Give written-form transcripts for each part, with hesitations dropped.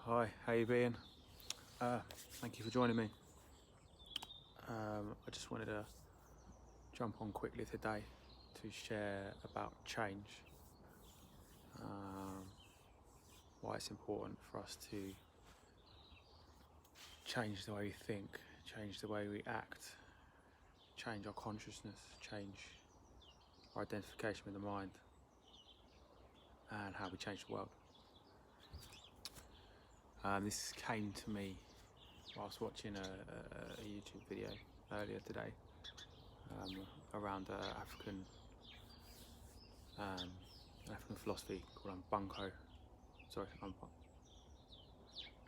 Hi, how you been? Thank you for joining me. I just wanted to jump on quickly today to share about change. Why it's important for us to change the way we think, change the way we act, change our consciousness, change our identification with the mind, and how we change the world. This came to me whilst watching a YouTube video earlier today around African philosophy called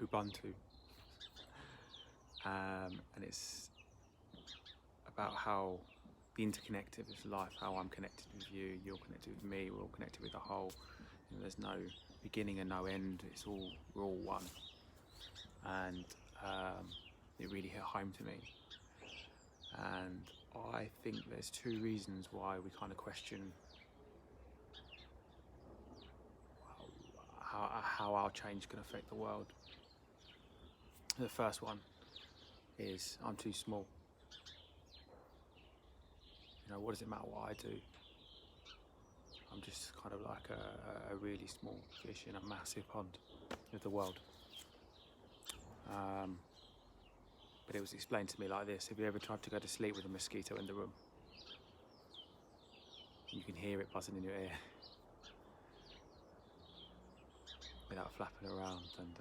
Ubuntu, and it's about how the interconnected is life, how I'm connected with you, you're connected with me, we're all connected with the whole. There's no beginning and no end. We're all one, and it really hit home to me. And I think there's two reasons why we kind of question how our change can affect the world. The first one is I'm too small. What does it matter what I do? I'm just kind of like a really small fish in a massive pond of the world. But it was explained to me like this: have you ever tried to go to sleep with a mosquito in the room? You can hear it buzzing in your ear without flapping around and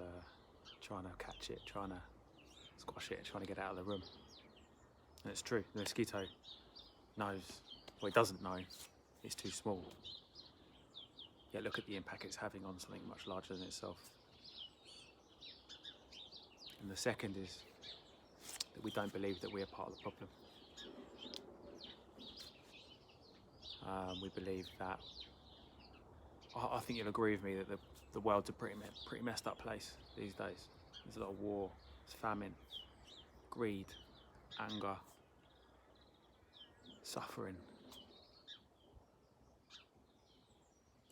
trying to catch it, trying to squash it, trying to get it out of the room. And it's true, the mosquito knows, well, it doesn't know, it's too small. Yet look at the impact it's having on something much larger than itself. And the second is that we don't believe that we are part of the problem. We believe that, I think you'll agree with me that the world's a pretty messed up place these days. There's a lot of war, there's famine, greed, anger, suffering.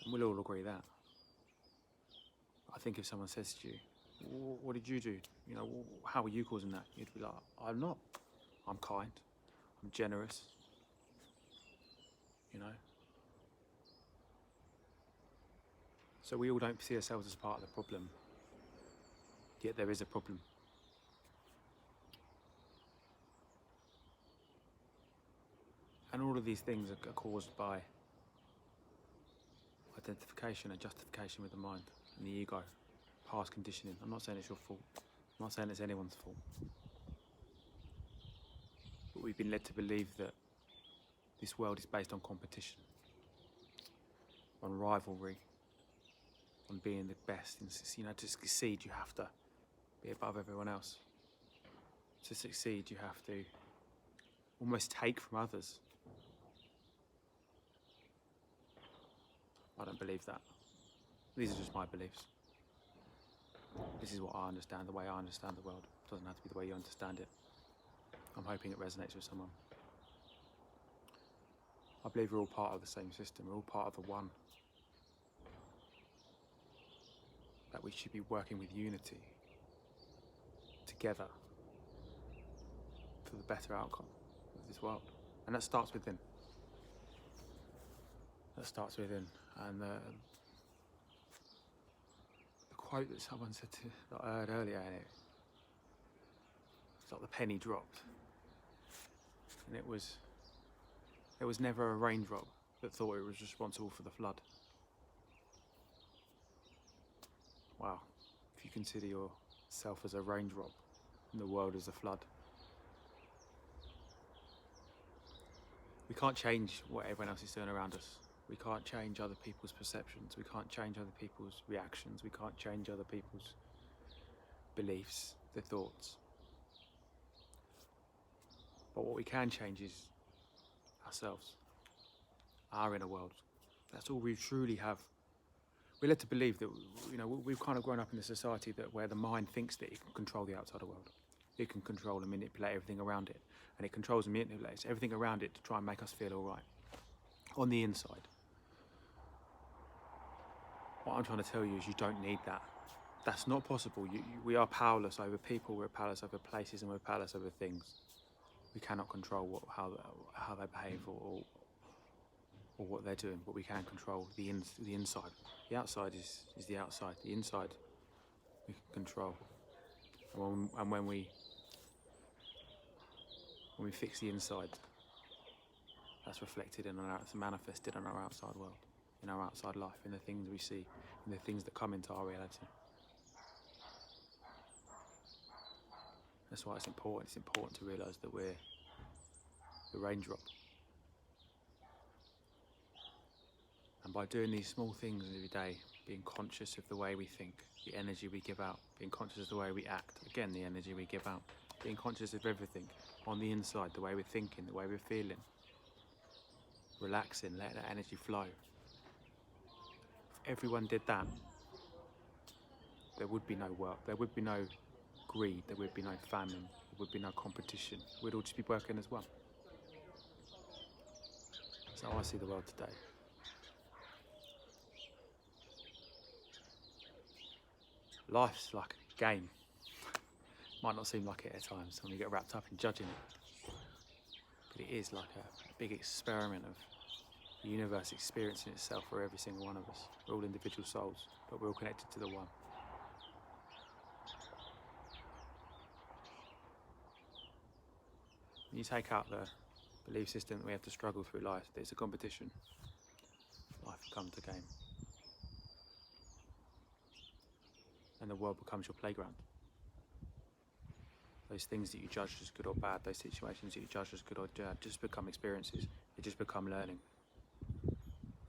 And we'll all agree that. I think if someone says to you, what did you do? How are you causing that? You'd be like, I'm not. I'm kind. I'm generous. So we all don't see ourselves as part of the problem. Yet there is a problem. And all of these things are caused by identification and justification with the mind and the ego, past conditioning. I'm not saying it's your fault. I'm not saying it's anyone's fault. But we've been led to believe that this world is based on competition, on rivalry, on being the best. And, to succeed, you have to be above everyone else. To succeed, you have to almost take from others. I don't believe that. These are just my beliefs. This is what I understand, the way I understand the world. It doesn't have to be the way you understand it. I'm hoping it resonates with someone. I believe we're all part of the same system. We're all part of the one. That we should be working with unity, together, for the better outcome of this world. And that starts within. And the quote that someone said that I heard earlier, and it's like the penny dropped. And it was never a raindrop that thought it was responsible for the flood. Wow, if you consider yourself as a raindrop and the world as a flood. We can't change what everyone else is doing around us. We can't change other people's perceptions. We can't change other people's reactions. We can't change other people's beliefs, their thoughts. But what we can change is ourselves, our inner world. That's all we truly have. We're led to believe that, we've kind of grown up in a society where the mind thinks that it can control the outside world. It can control and manipulate everything around it. And it controls and manipulates everything around it to try and make us feel all right on the inside. What I'm trying to tell you is you don't need that. That's not possible. We are powerless over people, we're powerless over places, and we're powerless over things. We cannot control how they behave or what they're doing, but we can control the inside. The outside is the outside. The inside we can control. And when we fix the inside, that's reflected it's manifested in our outside world, in our outside life, in the things we see, in the things that come into our reality. That's why it's important. It's important to realise that we're the raindrop. And by doing these small things every day, being conscious of the way we think, the energy we give out, being conscious of the way we act, again, the energy we give out, being conscious of everything on the inside, the way we're thinking, the way we're feeling, relaxing, let that energy flow. If everyone did that, there would be no work, there would be no greed, there would be no famine, there would be no competition. We'd all just be working as one. That's how I see the world today. Life's like a game. Might not seem like it at times when we get wrapped up in judging it. But it is like a big experiment of the universe experiencing itself for every single one of us. We're all individual souls, but we're all connected to the one. When you take out the belief system that we have to struggle through life, that it's a competition, life becomes a game. And the world becomes your playground. Those things that you judge as good or bad, those situations that you judge as good or bad, just become experiences. They just become learning.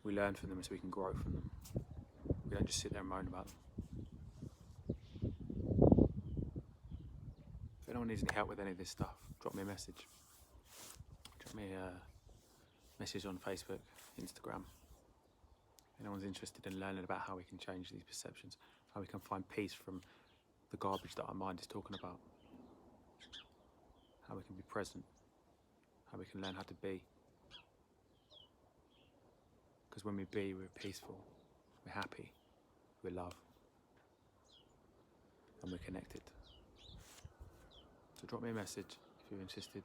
We learn from them so we can grow from them. We don't just sit there and moan about them. If anyone needs any help with any of this stuff, drop me a message. Drop me a message on Facebook, Instagram. If anyone's interested in learning about how we can change these perceptions, how we can find peace from the garbage that our mind is talking about, how we can be present, how we can learn how to be. Because when we be, we're peaceful, we're happy, we love, and we're connected. So drop me a message if you're interested.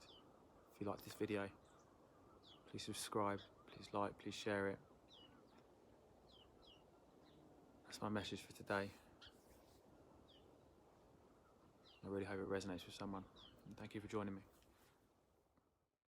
If you like this video, please subscribe, please like, please share it. That's my message for today. I really hope it resonates with someone. And thank you for joining me.